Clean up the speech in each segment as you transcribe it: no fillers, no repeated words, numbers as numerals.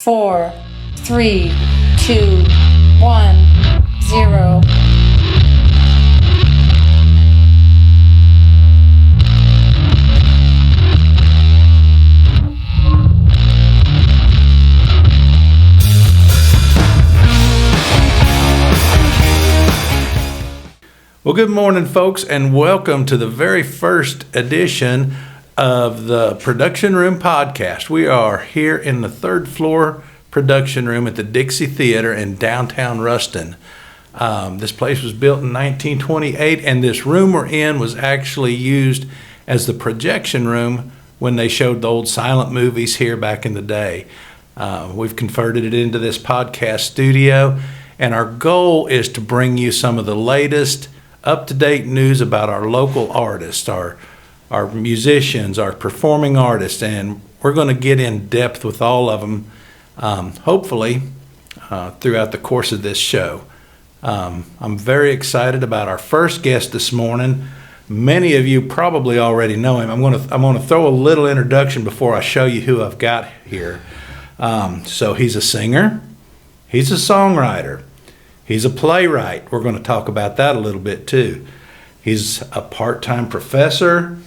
4, 3, 2, 1, 0. Well, good morning, folks, and welcome to the very first edition of the Production Room Podcast. We are here in the third floor production room at the Dixie Theater in downtown Ruston. This place was built in 1928, and this room we're in was actually used as the projection room when they showed the old silent movies here back in the day. We've converted it into this podcast studio, and our goal is to bring you some of the latest up-to-date news about our local artists, our musicians, our performing artists, and we're going to get in depth with all of them, hopefully, throughout the course of this show. I'm very excited about our first guest this morning. Many of you probably already know him. I'm going to throw a little introduction before I show you who I've got here. So he's a singer, he's a songwriter, he's a playwright. We're going to talk about that a little bit too. He's a part-time professor,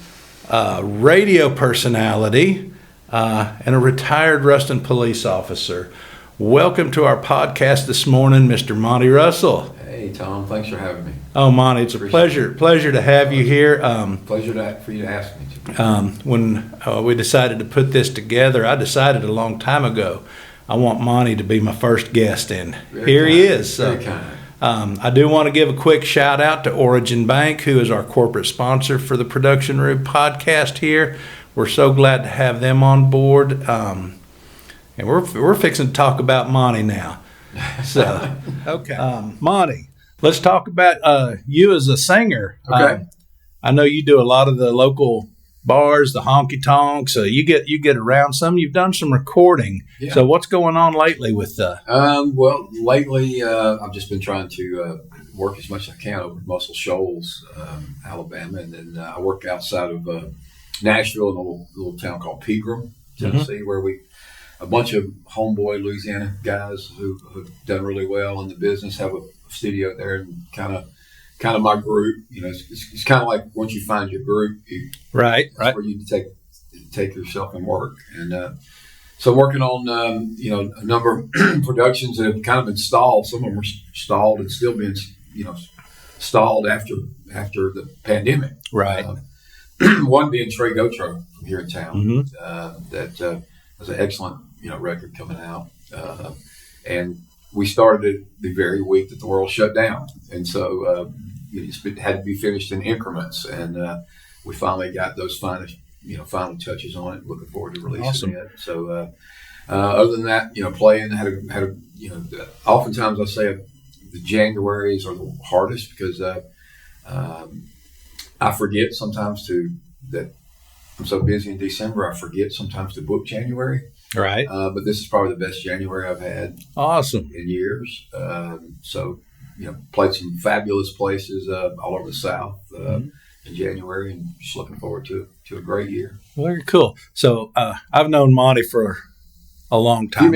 radio personality, and a retired Ruston police officer. Welcome to our podcast this morning, Mr. Monty Russell. Hey, Tom. Thanks for having me. Oh, Monty, it's a pleasure to have you here. Pleasure for you to ask me to. When we decided to put this together, I decided a long time ago I want Monty to be my first guest, and here he is. Very kind. I do want to give a quick shout out to Origin Bank, who is our corporate sponsor for the Production Room Podcast here. We're so glad to have them on board. And we're fixing to talk about Monty now. So, okay. Monty, let's talk about you as a singer. Okay. I know you do a lot of the local bars, the honky tonks. You get around some. You've done some recording. Yeah. So what's going on lately with Well, lately I've just been trying to work as much as I can over at Muscle Shoals, Alabama, and then I work outside of Nashville in a little town called Pegram, Tennessee, where a bunch of homeboy Louisiana guys who have done really well in the business have a studio there, and kind of my group. You know, it's kind of like once you find your group, right, where you take yourself and work. And so I'm working on a number of productions that have kind of been stalled. Some of them are stalled and still being stalled after the pandemic. Right. One being Trey Gotro from here in town. Mm-hmm. That was an excellent record coming out, and we started it the very week that the world shut down, and so it had to be finished in increments, and we finally got those final touches on it. Looking forward to releasing it. So other than that, playing had a oftentimes I say the Januaries are the hardest because I forget sometimes that I'm so busy in December. I forget sometimes to book January. Right. But this is probably the best January I've had. Awesome. In years. So, played some fabulous places all over the South in January, and just looking forward to a great year. Very cool. So I've known Monty for a long time.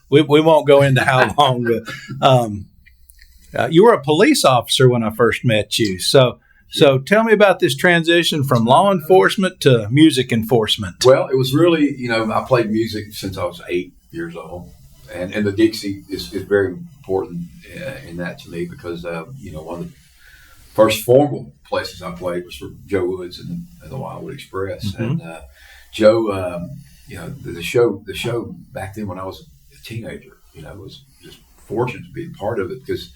We won't go into how long. But, you were a police officer when I first met you. So tell me about this transition from law enforcement to music enforcement. Well, it was really, I played music since I was 8 years old. And the Dixie is very important in that to me because, one of the first formal places I played was for Joe Woods and the Wildwood Express. Mm-hmm. And Joe, the show back then when I was a teenager, was just fortunate to be a part of it because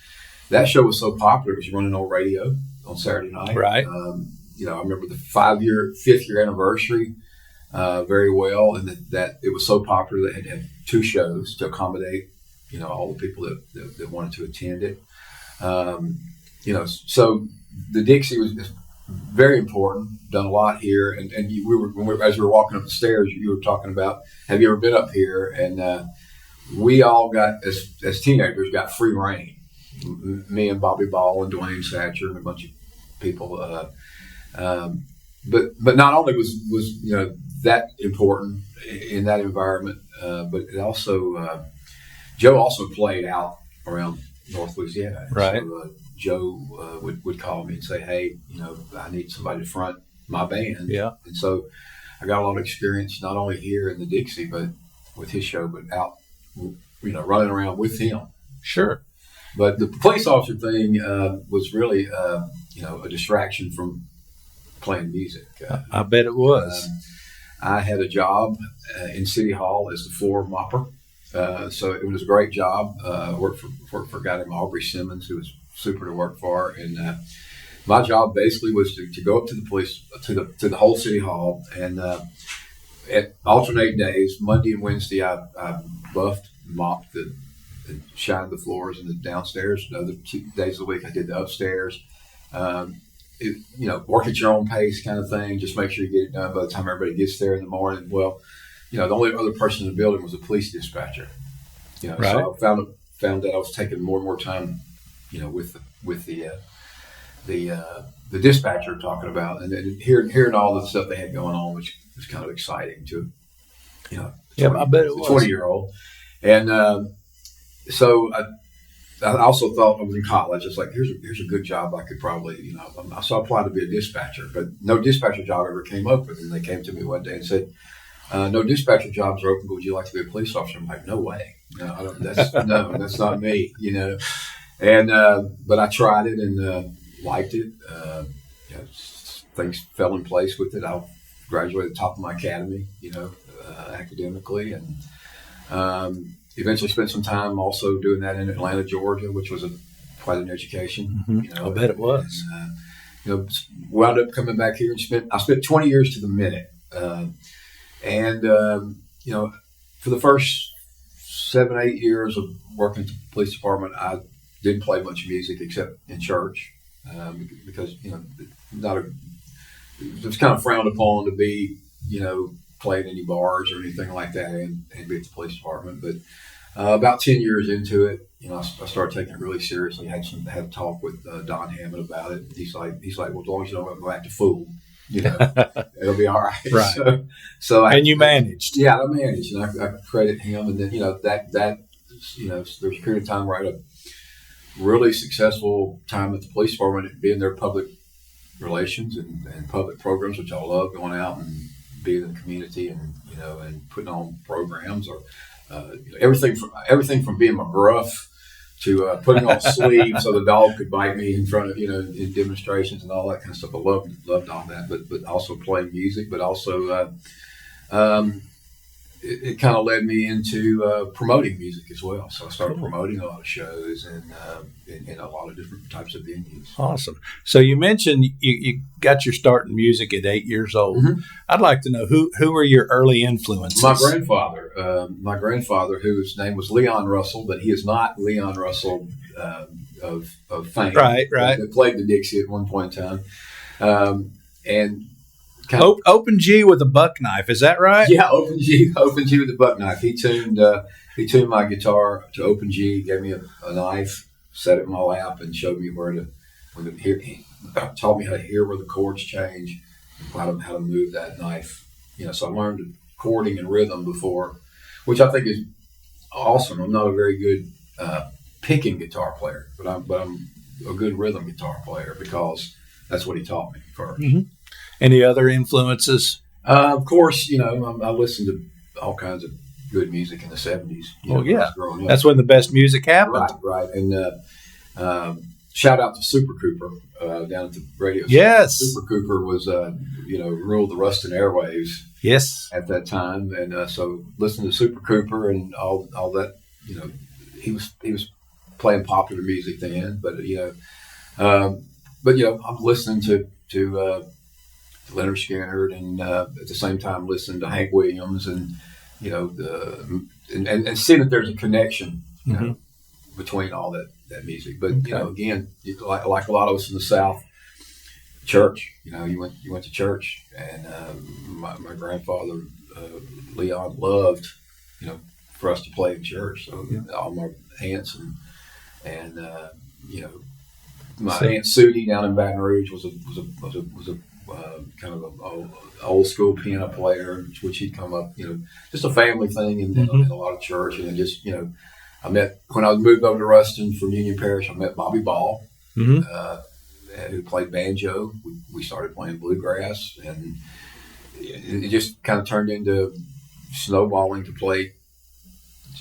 that show was so popular. It was running on radio on Saturday night. Right. I remember the 5th year anniversary very well, and that it was so popular that they had to have 2 shows to accommodate, all the people that wanted to attend it. So the Dixie was very important. Done a lot here, and as we were walking up the stairs, you were talking about, have you ever been up here? And we all got as teenagers got free reign. Me and Bobby Ball and Dwayne Satcher and a bunch of people. But not only was that important in that environment, but it also Joe also played out around North Louisiana. Right. So, Joe would call me and say, "Hey, I need somebody to front my band." Yeah. And so I got a lot of experience not only here in the Dixie, but with his show, but out, running around with him. Sure. But the police officer thing was really, a distraction from playing music. I bet it was. I had a job in City Hall as the floor mopper. So it was a great job. I worked for a guy named Aubrey Simmons, who was super to work for. And my job basically was to go up to the police, to the whole City Hall. And at alternate days, Monday and Wednesday, I buffed, mopped, and shined the floors in the downstairs. The other 2 days of the week, I did the upstairs. Work at your own pace kind of thing. Just make sure you get it done by the time everybody gets there in the morning. Well, the only other person in the building was a police dispatcher. Right. So I found that I was taking more and more time, with the dispatcher talking about, and then hearing all the stuff they had going on, which was kind of exciting to, I bet it was. 20-year-old. And so I also thought I was in college. It's like, here's a good job I could probably, so I applied to be a dispatcher, but no dispatcher job ever came open. And they came to me one day and said, no dispatcher jobs are open, but would you like to be a police officer? I'm like, no way. No, I don't, that's not me, And, but I tried it and liked it. Things fell in place with it. I graduated at the top of my academy, academically, and eventually spent some time also doing that in Atlanta, Georgia, which was quite an education. Mm-hmm. I bet it was. And, wound up coming back here and I spent 20 years to the minute. For the first 7-8 years of working at the police department, I didn't play much music except in church, because it was kind of frowned upon to be playing any bars or anything like that and be at the police department. But about 10 years into it, I started taking it really seriously. I had a talk with Don Hammond about it. He's like, well, as long as you don't go back to fool, it'll be all right. Right. So you managed. Yeah, I managed, and I credit him. And then that there's a period of time where I had a really successful time at the police department, being their public relations and public programs, which I love, going out and being in the community and putting on programs, or everything from being McGruff to putting on sleeves so the dog could bite me in front of in demonstrations and all that kind of stuff. I loved all that, but also playing music, but also it kind of led me into promoting music as well. So I started promoting a lot of shows and in a lot of different types of venues. Awesome. So you mentioned you got your start in music at 8 years old. Mm-hmm. I'd like to know who were your early influences? My grandfather, whose name was Leon Russell, but he is not Leon Russell of fame. Right. He played the Dixie at one point in time. And Open G with a buck knife, is that right? Yeah, Open G with a buck knife. He tuned my guitar to Open G, gave me a knife, set it in my lap, and showed me he taught me how to hear where the chords change, and how to move that knife. So I learned chording and rhythm before, which I think is awesome. I'm not a very good picking guitar player, but I'm a good rhythm guitar player because that's what he taught me first. Mm-hmm. Any other influences? Of course, I listened to all kinds of good music in the 70s. That's when the best music happened. Right. And shout out to Super Cooper down at the radio station. Yes. Super Cooper was, ruled the Ruston airwaves. Yes. At that time. And so listening to Super Cooper and all that, he was playing popular music then. But, I'm listening to Leonard Skinner, and at the same time listening to Hank Williams, and and seeing that there's a connection between all that music. But again, like a lot of us in the South, church. You went to church, and my grandfather Leon loved for us to play in church. So all my aunts and my Aunt Sudie down in Baton Rouge was a kind of a old school piano player, which he'd come up, just a family thing in a lot of church. And just, I met, when I moved over to Ruston from Union Parish, I met Bobby Ball, who played banjo. We started playing bluegrass, and it just kind of turned into snowballing to play.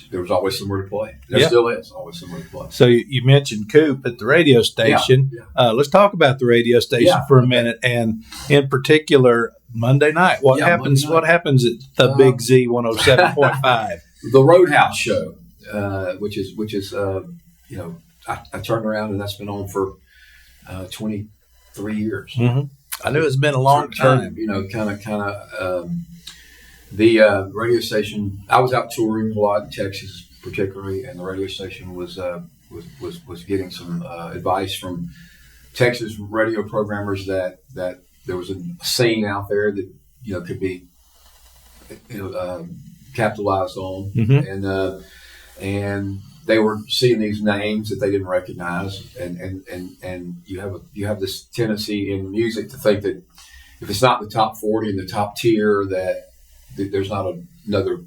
There was always somewhere to play. There still is always somewhere to play. So you mentioned Coop at the radio station. Yeah. Let's talk about the radio station for a minute, and in particular Monday night. What happens? What happens at the Big Z 107.5? The Roadhouse Show, which is I turned around and that's been on for 23 years. Mm-hmm. I knew it's been a long time. The radio station, I was out touring a lot in Texas, particularly, and the radio station was getting some advice from Texas radio programmers that there was a scene out there that could be capitalized on, and they were seeing these names that they didn't recognize, and you have this tendency in music to think that if it's not the top 40 in the top tier that there's not another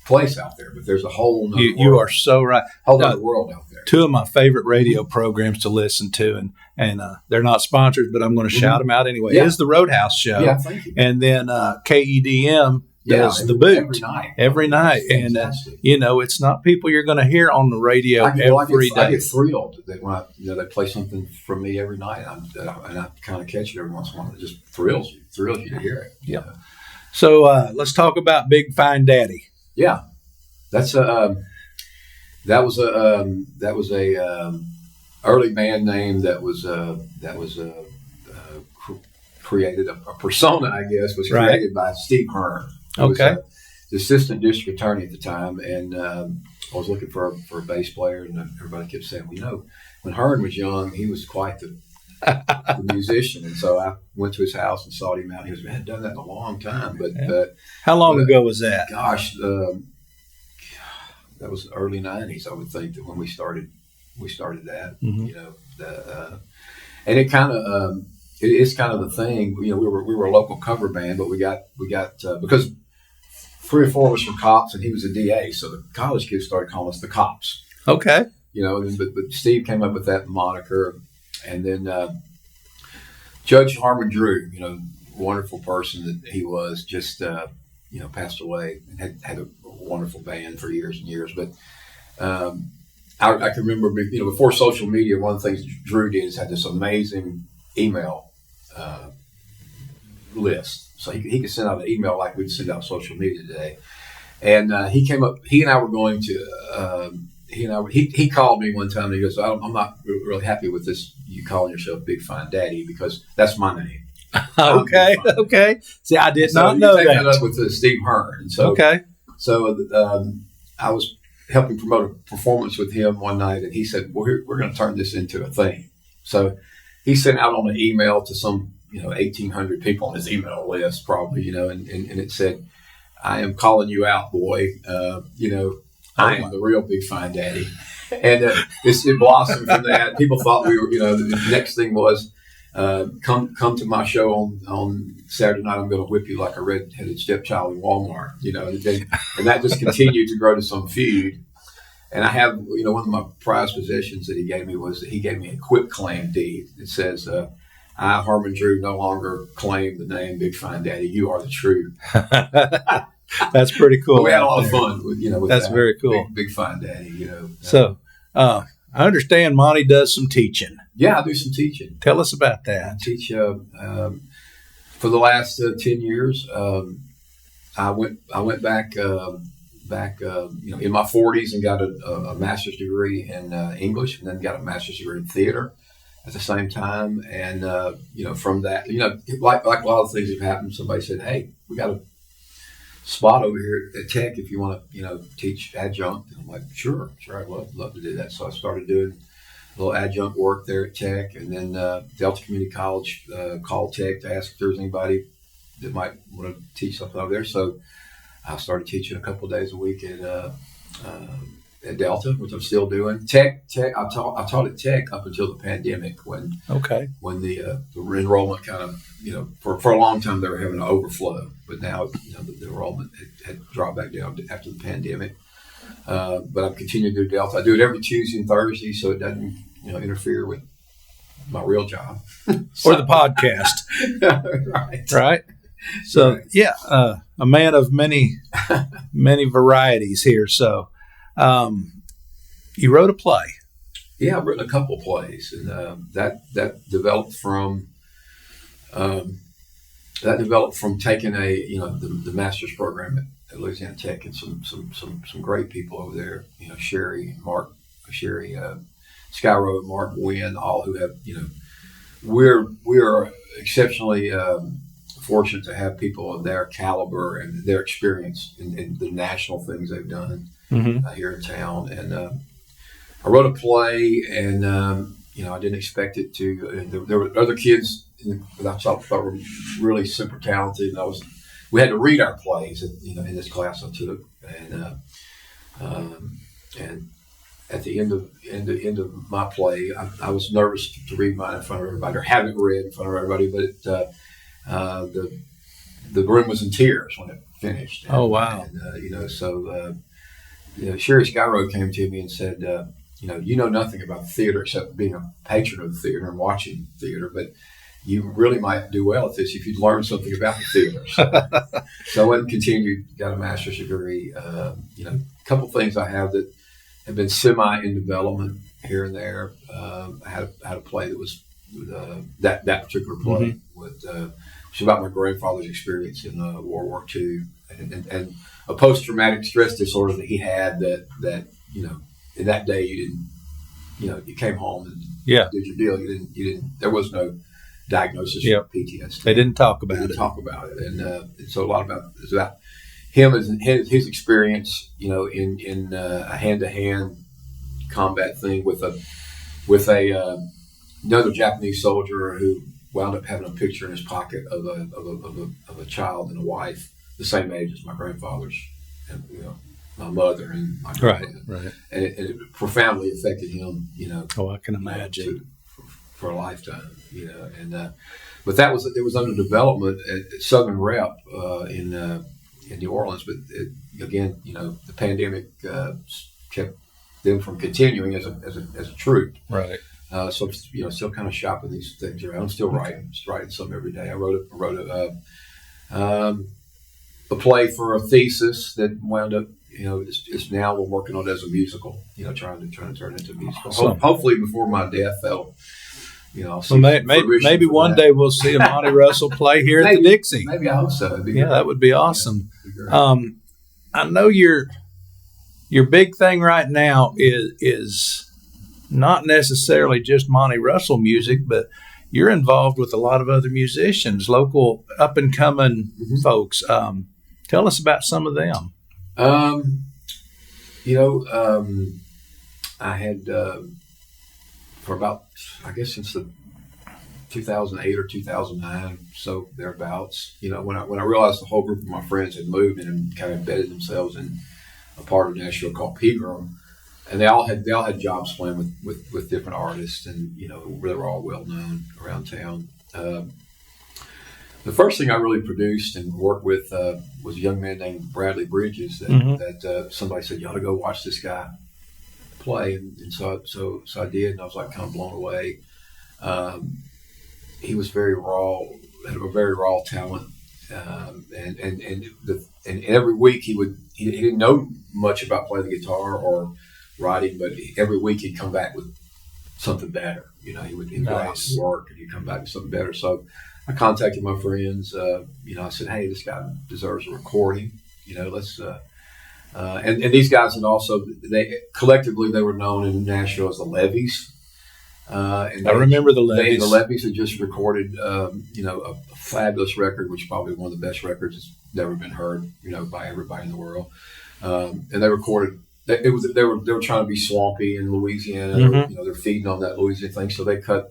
place out there, but there's a whole nother world. You are so right. Whole other world out there. Two of my favorite radio programs to listen to, and they're not sponsors, but I'm going to shout them out anyway. Is the Roadhouse Show. Yeah, thank you. And then KEDM does the boot every night. And it's not people you're going to hear on the radio every day. I get thrilled that when they play something from me every night, and I kind of catch it every once in a while. It just thrills you to hear it. Yeah. So let's talk about Big Fine Daddy. Yeah, that was a early band name that was created, a persona, I guess, was created by Steve Hearn. Who was the assistant district attorney at the time, and I was looking for a bass player, and everybody kept saying, when Hearn was young, he was quite the musician, and so I went to his house and sought him out. He hadn't done that in a long time, but how long ago was that? Gosh, that was the early '90s. I would think that when we started that, and it kind of it is kind of the thing. We were a local cover band, but we got because 3 or 4 of us were cops, and he was a DA, so the college kids started calling us the Cops. Okay, but Steve came up with that moniker. And then Judge Harmon Drew, wonderful person that he was, just passed away and had a wonderful band for years and years. But I can remember, before social media, one of the things Drew did is had this amazing email list. So he could send out an email like we'd send out social media today. And he and I were going to. He called me one time and he goes, I'm not really happy with this, you calling yourself Big Fine Daddy, because that's my name. Okay. See, I did not know that. That up with Steve Hearn. And so, I was helping promote a performance with him one night, and he said, well, we're going to turn this into a thing. So he sent out on an email to some, 1,800 people on his email list probably, and it said, I am calling you out, boy. I am the real Big Fine Daddy. And it blossomed from that. People thought we were, the next thing was, come to my show on Saturday night. I'm going to whip you like a red-headed stepchild in Walmart, and that just continued to grow to some feud. And I have, one of my prized possessions that he gave me was that he gave me a quitclaim deed. It says, I, Harmon Drew, no longer claim the name Big Fine Daddy. You are the true. That's pretty cool. But we had a lot of fun with that's that. Very cool. Big Fine Daddy, So, I understand Monty does some teaching. Yeah, I do some teaching. Tell us about that. I teach for the last 10 years. I went back in my 40s and got a master's degree in English, and then got a master's degree in theater at the same time. And from that, like a lot of things have happened. Somebody said, "Hey, we got a spot over here at Tech if you want to, teach adjunct." And I'm like, sure, I'd love to do that. So I started doing a little adjunct work there at Tech, and then Delta Community College called Tech to ask if there was anybody that might want to teach something over there. So I started teaching a couple of days a week at Delta, which I'm still doing. Tech. I taught at Tech up until the pandemic when the enrollment kind of, for a long time they were having an overflow, but now the enrollment had dropped back down after the pandemic. But I'm continuing to do Delta. I do it every Tuesday and Thursday, so it doesn't interfere with my real job or the podcast. Right. So a man of many varieties here. So you wrote a play. Yeah, I've written a couple plays, and that developed from taking the master's program at Louisiana Tech, and some great people over there. Sherry Skyro and Mark Wynn, all who have we are exceptionally fortunate to have people of their caliber and their experience in the national things they've done here in town. And I wrote a play, and I didn't expect it to. There were other kids that I thought were really super talented, and we had to read our plays, in this class I took, and at the end of my play, I was nervous to read mine in front of everybody, or have it read in front of everybody, but the room was in tears when it finished. Oh, wow. And, Sherry Skyro came to me and said, you know nothing about the theater except being a patron of the theater and watching theater, but you really might do well at this if you'd learn something about the theater. So I went and continued, got a master's degree. A couple things I have that have been semi in development here and there. I had a play that was that particular play which was about my grandfather's experience in World War II and a post-traumatic stress disorder that he had. That in that day you didn't, you came home and did your deal. You didn't. There was no diagnosis of PTSD. They didn't talk about it. And so a lot it's about him and his experience, in a hand-to-hand combat thing with another Japanese soldier who wound up having a picture in his pocket of a child and a wife the same age as my grandfather's, and my mother and my grandmother. Right. And it profoundly affected him. Oh, I can imagine. For a lifetime, but it was under development at Southern Rep in New Orleans. But again, the pandemic kept them from continuing as a troupe. Right. So still kind of shopping these things around. I'm still writing some every day. I wrote a play for a thesis that wound up. It's now we're working on it as a musical. Trying to turn it into a musical. Awesome. Hopefully before my death, they'll. Maybe one day we'll see a Monty Russell play here at the Dixie. Maybe I hope so. That would be awesome. I know your big thing right now is not necessarily just Monty Russell music, but you're involved with a lot of other musicians, local up and coming folks. Tell us about some of them. I had. For about, I guess since the 2008 or 2009, so thereabouts. When I realized the whole group of my friends had moved and kind of embedded themselves in a part of Nashville called Pegram, and they all had jobs playing with different artists, and they were all well known around town. The first thing I really produced and worked with was a young man named Bradley Bridges that somebody said, you ought to go watch this guy play, and so I did, and I was like kind of blown away. He was very raw, had a very raw talent, and every week he didn't know much about playing the guitar or writing, but every week he'd come back with something better. He'd go out to work and he'd come back with something better. So I contacted my friends. I said, hey, this guy deserves a recording. Let's. And these guys had also, collectively they were known in Nashville as the Levies. And I remember the Levies. The Levies had just recorded, a fabulous record, which is probably one of the best records that's never been heard, by everybody in the world. And they recorded. They were trying to be swampy in Louisiana. They're feeding on that Louisiana thing. So they cut.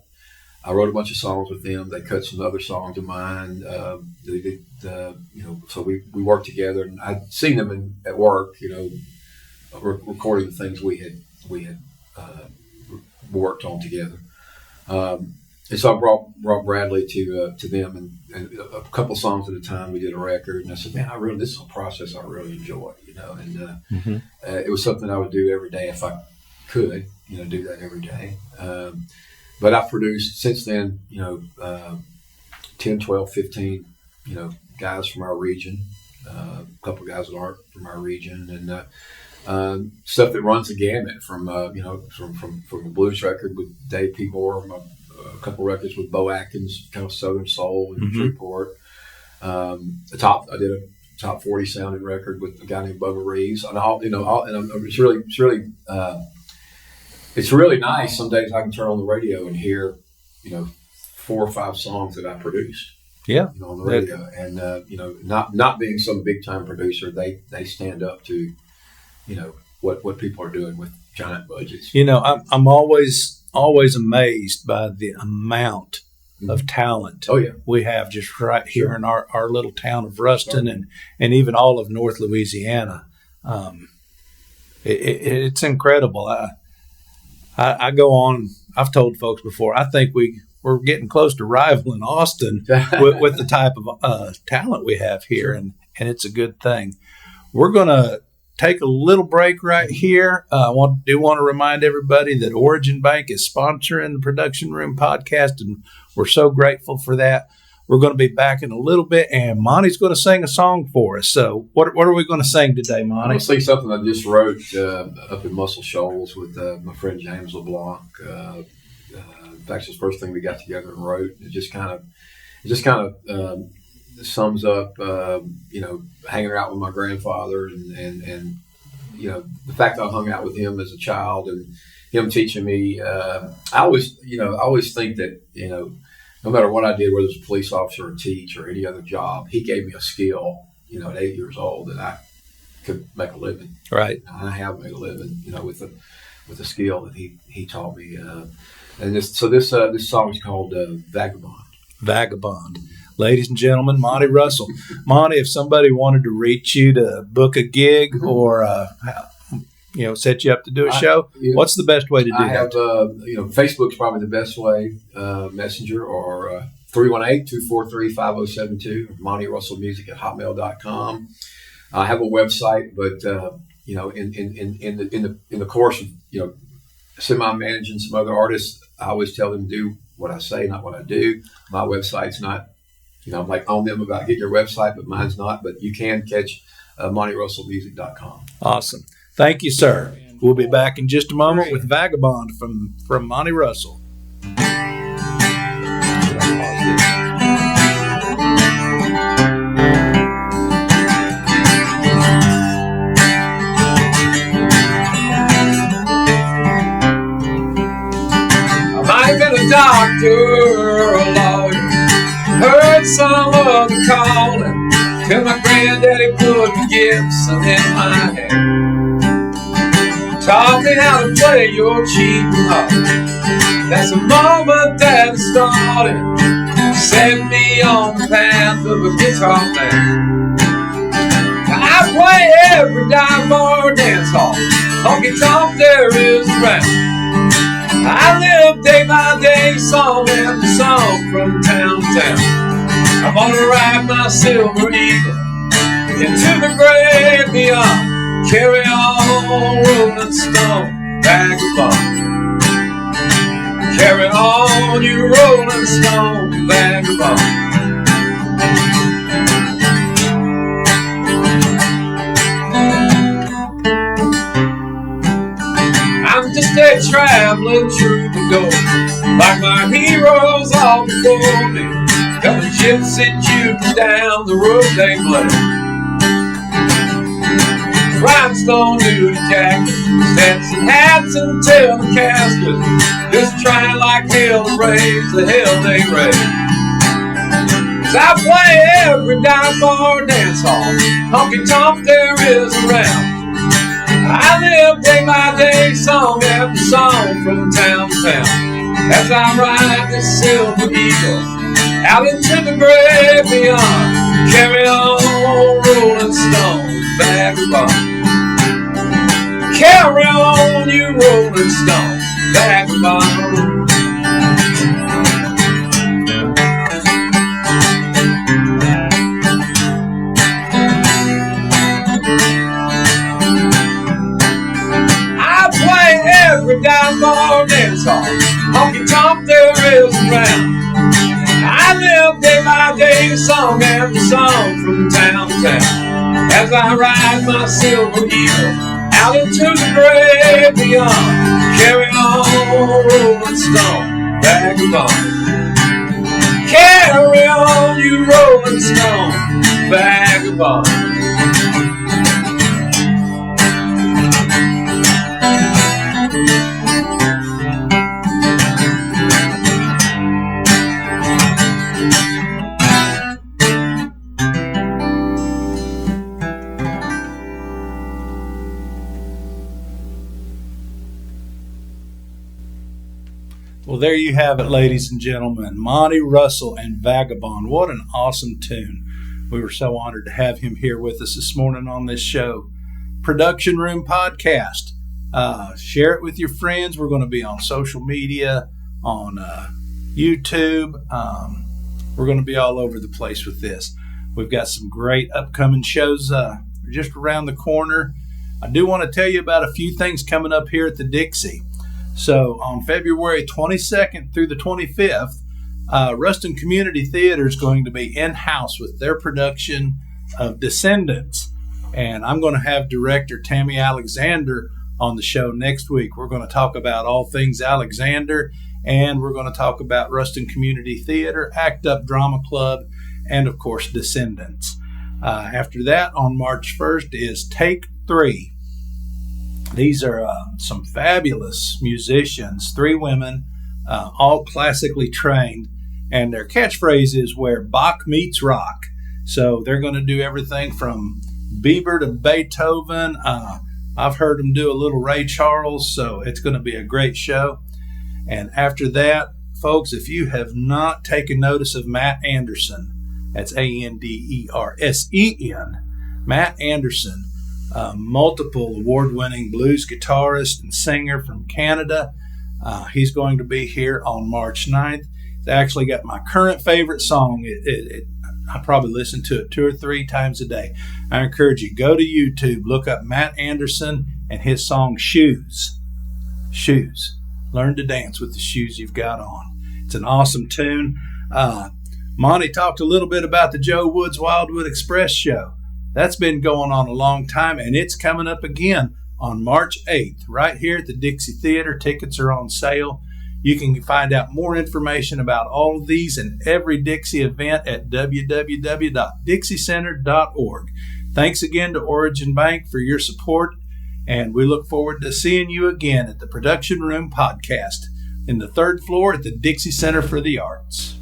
I wrote a bunch of songs with them. They cut some other songs of mine. They did, so we worked together, and I'd seen them at work, recording the things we had worked on together. And so I brought Bradley to them, and a couple songs at a time. We did a record, and I said, "Man, this is a process I really enjoy, And it was something I would do every day if I could, do that every day. But I've produced since then, 10, 12, 15, guys from our region, a couple guys that aren't from our region, and stuff that runs the gamut from the blues record with Dave P. Moore, a couple records with Bo Atkins, kind of Southern Soul in Shreveport. I did a top 40 sounding record with a guy named Bubba Reeves, and it's really nice. Some days I can turn on the radio and hear, 4 or 5 songs that I produced. Yeah, on the radio, and not being some big time producer, they stand up to, what people are doing with giant budgets. I'm always amazed by the amount of talent we have just right here in our little town of Ruston, and even all of North Louisiana. It's incredible. I go on. I've told folks before, I think we're getting close to rivaling Austin with the type of talent we have here, and it's a good thing. We're going to take a little break right here. I want to remind everybody that Origin Bank is sponsoring the Production Room podcast, and we're so grateful for that. We're going to be back in a little bit, and Monty's going to sing a song for us. So what are we going to sing today, Monty? I'm going to sing something I just wrote up in Muscle Shoals with my friend James LeBlanc. In fact, it's the first thing we got together and wrote. It just kind of sums up, hanging out with my grandfather and the fact that I hung out with him as a child and him teaching me. I always think that, no matter what I did, whether it was a police officer or teach or any other job, he gave me a skill, at 8 years old that I could make a living. Right. And I have made a living, with the skill that he taught me. And this song is called Vagabond. Vagabond. Ladies and gentlemen, Monty Russell. Monty, if somebody wanted to reach you to book a gig or set you up to do a show, what's the best way to do that? Facebook's probably the best way. Messenger or 318-243-5072. MontyRussellMusic@hotmail.com. I have a website, but in the course of semi-managing some other artists, I always tell them do what I say, not what I do. My website's not, I'm like on them about getting your website, but mine's not. But you can catch MontyRussellMusic.com. Awesome. Thank you, sir. We'll be back in just a moment with Vagabond from Monty Russell. Doctor or a lawyer, heard some of the calling till my granddaddy put the Gibson in my hand. Taught me how to play your cheap harp. That's the moment that it started. Set me on the path of a guitar man. I play every dive bar dance hall, honky tonk there is around. I live day by day, song after song from town to town. I'm gonna ride my silver eagle into the great beyond. Carry on, rolling stone, vagabond. Carry on, you rolling stone, vagabond. Just a traveling troubadour, like my heroes all before me. Got the gypsy juke down the road they bled. Rhinestone nudie jackets, Stetson hats until the casket. Just trying like hell to raise the hell they raise. 'Cause I play every dive bar dance hall, honky tonk there is around. I live day by day, song after song from town to town, as I ride this silver eagle out into the great beyond. Carry on, rolling stone, vagabond. Carry on, you rolling stone, vagabond. I play every dime bar dance hall, honky tonk there is around. I live day by day, song after song from town to town, as I ride my silver eagle out into the great beyond. Carry on, rolling stone, vagabond. Carry on, you rolling stone, vagabond. Well, there you have it, ladies and gentlemen. Monty Russell and Vagabond. What an awesome tune. We were so honored to have him here with us this morning on this show. Production Room Podcast. Share it with your friends. We're going to be on social media, on YouTube. We're going to be all over the place with this. We've got some great upcoming shows just around the corner. I do want to tell you about a few things coming up here at the Dixie. So on February 22nd through the 25th, Ruston Community Theater is going to be in-house with their production of Descendants. And I'm going to have director Tammy Alexander on the show next week. We're going to talk about all things Alexander, and we're going to talk about Ruston Community Theater, Act Up Drama Club, and of course Descendants. After that, on March 1st is Take 3. These are some fabulous musicians, 3 women, all classically trained, and their catchphrase is where Bach meets rock. So they're going to do everything from Bieber to Beethoven. I've heard them do a little Ray Charles, so it's going to be a great show. And after that, folks, if you have not taken notice of Matt Anderson, that's Andersen, Matt Anderson, multiple award-winning blues guitarist and singer from Canada. He's going to be here on March 9th. It's actually got my current favorite song. I probably listen to it 2 or 3 times a day. I encourage you, go to YouTube, look up Matt Anderson and his song Shoes. Shoes. Learn to dance with the shoes you've got on. It's an awesome tune. Monty talked a little bit about the Joe Woods Wildwood Express show. That's been going on a long time, and it's coming up again on March 8th, right here at the Dixie Theater. Tickets are on sale. You can find out more information about all of these and every Dixie event at www.dixiecenter.org. Thanks again to Origin Bank for your support, and we look forward to seeing you again at the Production Room Podcast in the 3rd floor at the Dixie Center for the Arts.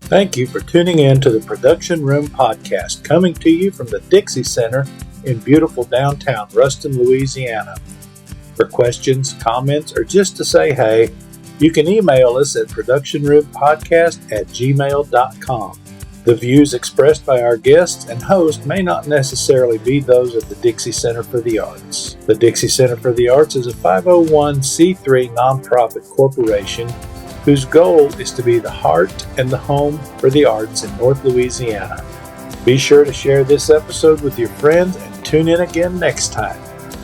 Thank you for tuning in to the Production Room Podcast, coming to you from the Dixie Center in beautiful downtown Ruston, Louisiana. For questions, comments, or just to say hey, you can email us at productionroompodcast@gmail.com. The views expressed by our guests and host may not necessarily be those of the Dixie Center for the Arts. The Dixie Center for the Arts is a 501c3 nonprofit corporation whose goal is to be the heart and the home for the arts in North Louisiana. Be sure to share this episode with your friends and tune in again next time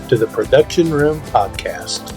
to the Production Room Podcast.